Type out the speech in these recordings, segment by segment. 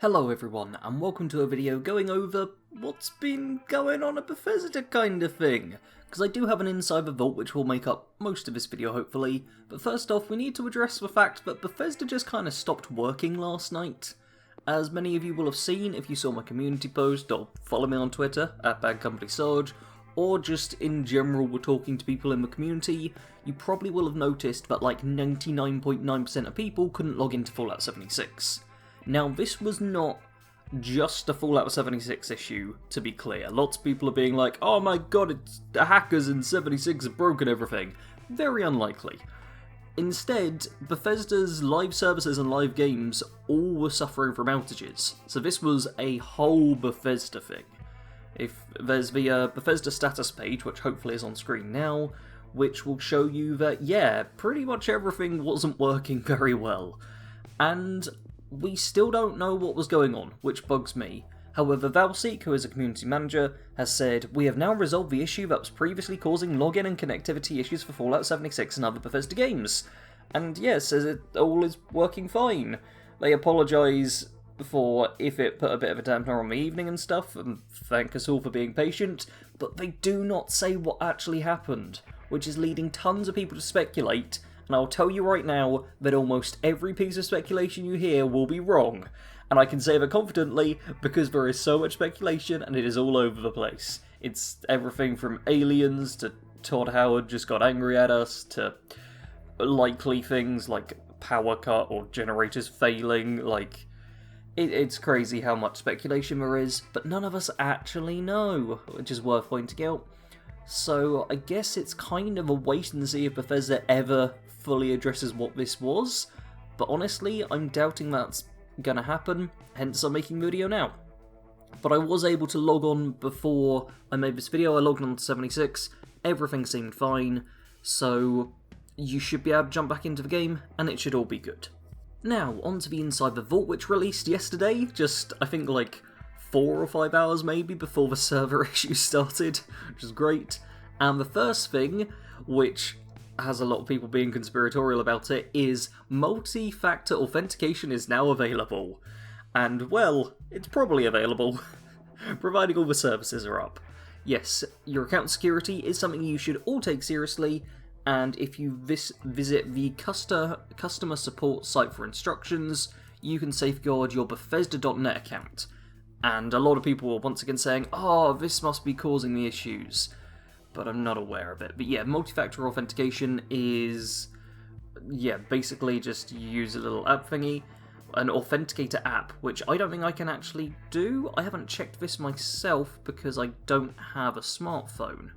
Hello everyone, and welcome to a video going over what's been going on at Bethesda kind of thing. Because I do have an insider vault which will make up most of this video hopefully, but first off we need to address the fact that Bethesda just kind of stopped working last night. As many of you will have seen if you saw my community post or follow me on Twitter at BadCompanySarge, or just in general were talking to people in the community, you probably will have noticed that like 99.9% of people couldn't log into Fallout 76. Now, this was not just a Fallout 76 issue, to be clear. Lots of people are being like, oh my god, it's the hackers in 76 have broken everything. Very unlikely. Instead, Bethesda's live services and live games all were suffering from outages, so this was a whole Bethesda thing. If there's the Bethesda status page, which hopefully is on screen now, which will show you that, yeah, pretty much everything wasn't working very well. And we still don't know what was going on, which bugs me. However, Valseek, who is a community manager, has said, "We have now resolved the issue that was previously causing login and connectivity issues for Fallout 76 and other Bethesda games." And yes, says it all is working fine. They apologise for if it put a bit of a dampener on the evening and stuff, and thank us all for being patient, but they do not say what actually happened, which is leading tons of people to speculate. And I'll tell you right now that almost every piece of speculation you hear will be wrong. And I can say that confidently because there is so much speculation and it is all over the place. It's everything from aliens to Todd Howard just got angry at us to likely things like power cut or generators failing. Like, it's crazy how much speculation there is, but none of us actually know, which is worth pointing out. So I guess it's kind of a wait and see if Bethesda ever fully addresses what this was, but honestly, I'm doubting that's gonna happen, hence I'm making the video now. But I was able to log on before I made this video. I logged on to 76, everything seemed fine, so you should be able to jump back into the game, and it should all be good. Now, on to the Inside the Vault, which released yesterday, just, I think, like 4 or 5 hours maybe before the server issue started, which is great. And the first thing, which has a lot of people being conspiratorial about it, is multi-factor authentication is now available. And, well, it's probably available, providing all the services are up. Yes, your account security is something you should all take seriously, and if you visit the customer support site for instructions, you can safeguard your Bethesda.net account. And a lot of people are once again saying, oh, this must be causing the issues, but I'm not aware of it. But yeah, multi-factor authentication is, yeah, basically just use a little app thingy, an authenticator app, which I don't think I can actually do. I haven't checked this myself because I don't have a smartphone.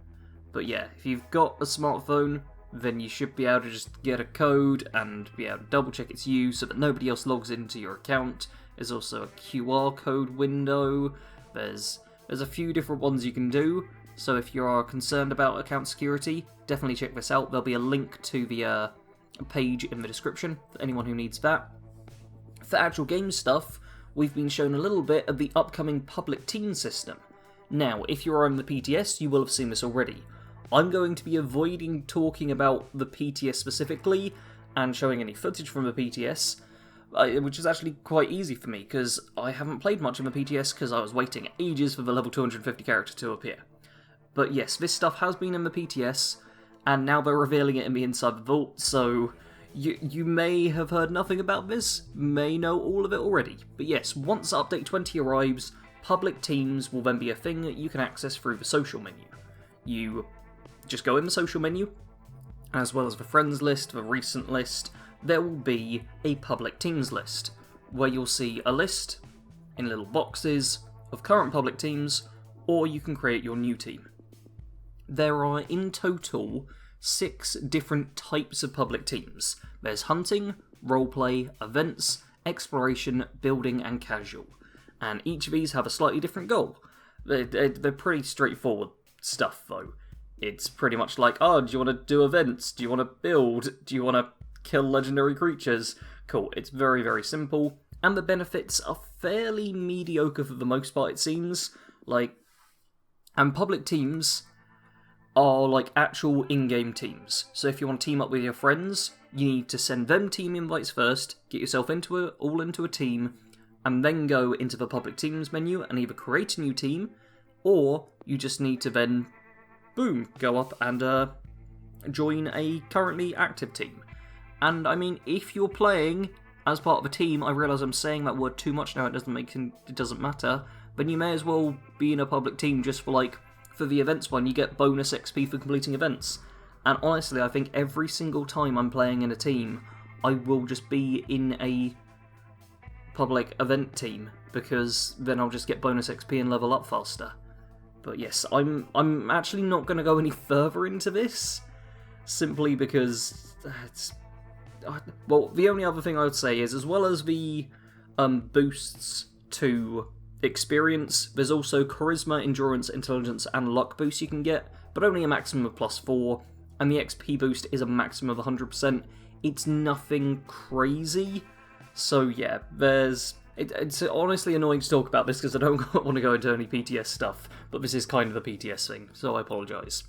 But yeah, if you've got a smartphone, then you should be able to just get a code and be able to double check it's you so that nobody else logs into your account. There's also a QR code window. There's a few different ones you can do. So if you are concerned about account security, definitely check this out. There'll be a link to the page in the description for anyone who needs that. For actual game stuff, we've been shown a little bit of the upcoming public team system. Now, if you're on the PTS, you will have seen this already. I'm going to be avoiding talking about the PTS specifically and showing any footage from the PTS, which is actually quite easy for me, because I haven't played much in the PTS because I was waiting ages for the level 250 character to appear. But yes, this stuff has been in the PTS, and now they're revealing it in the Inside the Vault, so you may have heard nothing about this, may know all of it already. But yes, once Update 20 arrives, public teams will then be a thing that you can access through the social menu. You just go in the social menu, as well as the friends list, the recent list. There will be a public teams list, where you'll see a list in little boxes of current public teams, or you can create your new team. There are in total 6 different types of public teams. There's hunting, roleplay, events, exploration, building, and casual. And each of these have a slightly different goal. They're pretty straightforward stuff, though. It's pretty much like, oh, do you want to do events? Do you want to build? Do you want to kill legendary creatures? Cool, it's very, very simple. And the benefits are fairly mediocre for the most part, it seems. And public teams are like actual in-game teams. So if you want to team up with your friends, you need to send them team invites first, get yourself all into a team, and then go into the public teams menu and either create a new team, or you just need to then, boom, go up and join a currently active team. And I mean, if you're playing as part of a team, I realise I'm saying that word too much now, it doesn't matter, then you may as well be in a public team just for the events one, you get bonus XP for completing events. And honestly, I think every single time I'm playing in a team, I will just be in a public event team, because then I'll just get bonus XP and level up faster. But yes, I'm actually not going to go any further into this, simply because well, the only other thing I would say is, as well as the boosts to experience, there's also charisma, endurance, intelligence, and luck boosts you can get, but only a maximum of +4, and the XP boost is a maximum of 100%. It's nothing crazy, so yeah, it's honestly annoying to talk about this because I don't want to go into any PTS stuff, but this is kind of the PTS thing, so I apologise.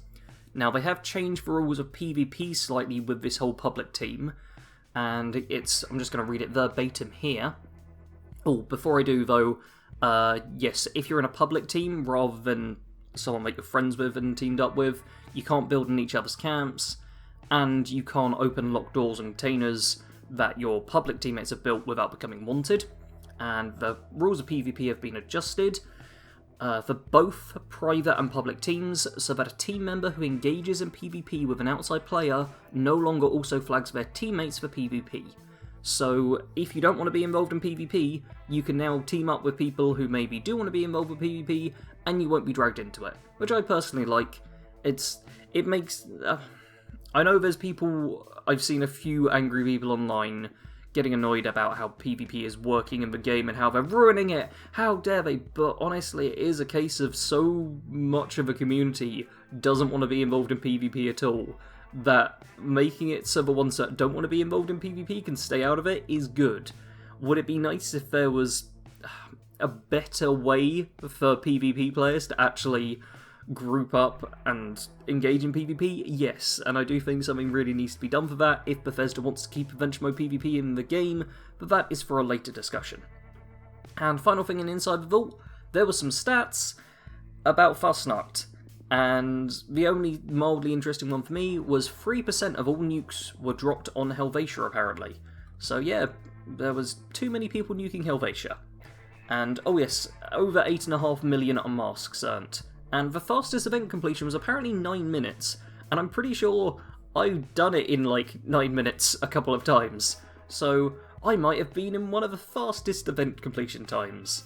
Now, they have changed the rules of PvP slightly with this whole public team, and I'm just going to read it verbatim here. Oh, before I do though, yes, if you're in a public team rather than someone that you're friends with and teamed up with, you can't build in each other's camps, and you can't open locked doors and containers that your public teammates have built without becoming wanted. And the rules of PvP have been adjusted for both private and public teams, so that a team member who engages in PvP with an outside player no longer also flags their teammates for PvP. So if you don't want to be involved in PvP, you can now team up with people who maybe do want to be involved with PvP, and you won't be dragged into it, which I personally like. It makes... I know there's people... I've seen a few angry people online getting annoyed about how PvP is working in the game and how they're ruining it. How dare they? But honestly, it is a case of so much of a community doesn't want to be involved in PvP at all, that making it so the ones that don't want to be involved in PvP can stay out of it is good. Would it be nice if there was a better way for PvP players to actually group up and engage in PvP? Yes, and I do think something really needs to be done for that if Bethesda wants to keep Adventure Mode PvP in the game, but that is for a later discussion. And final thing in Inside the Vault, there were some stats about Fasnacht, and the only mildly interesting one for me was 3% of all nukes were dropped on Helvetia apparently. So yeah, there was too many people nuking Helvetia. And oh yes, over 8.5 million masks earned. And the fastest event completion was apparently 9 minutes, and I'm pretty sure I've done it in like 9 minutes a couple of times, so I might have been in one of the fastest event completion times.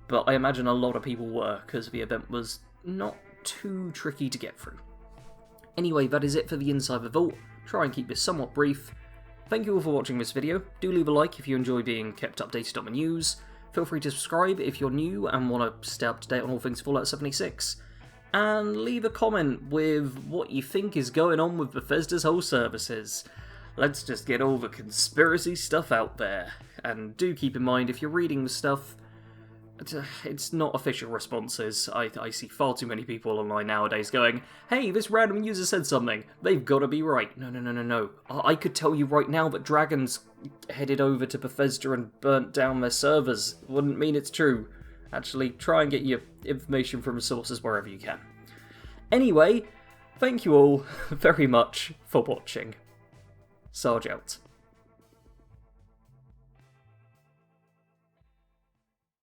But I imagine a lot of people were, because the event was not too tricky to get through. Anyway, that is it for the Inside the Vault. Try and keep this somewhat brief. Thank you all for watching this video. Do leave a like if you enjoy being kept updated on the news. Feel free to subscribe if you're new and want to stay up to date on all things Fallout 76. And leave a comment with what you think is going on with Bethesda's whole services. Let's just get all the conspiracy stuff out there. And do keep in mind, if you're reading the stuff, it's not official responses. I see far too many people online nowadays going, hey, this random user said something, they've got to be right. No. I could tell you right now that dragons headed over to Bethesda and burnt down their servers. Wouldn't mean it's true. Actually, try and get your information from sources wherever you can. Anyway, thank you all very much for watching. Sarge out.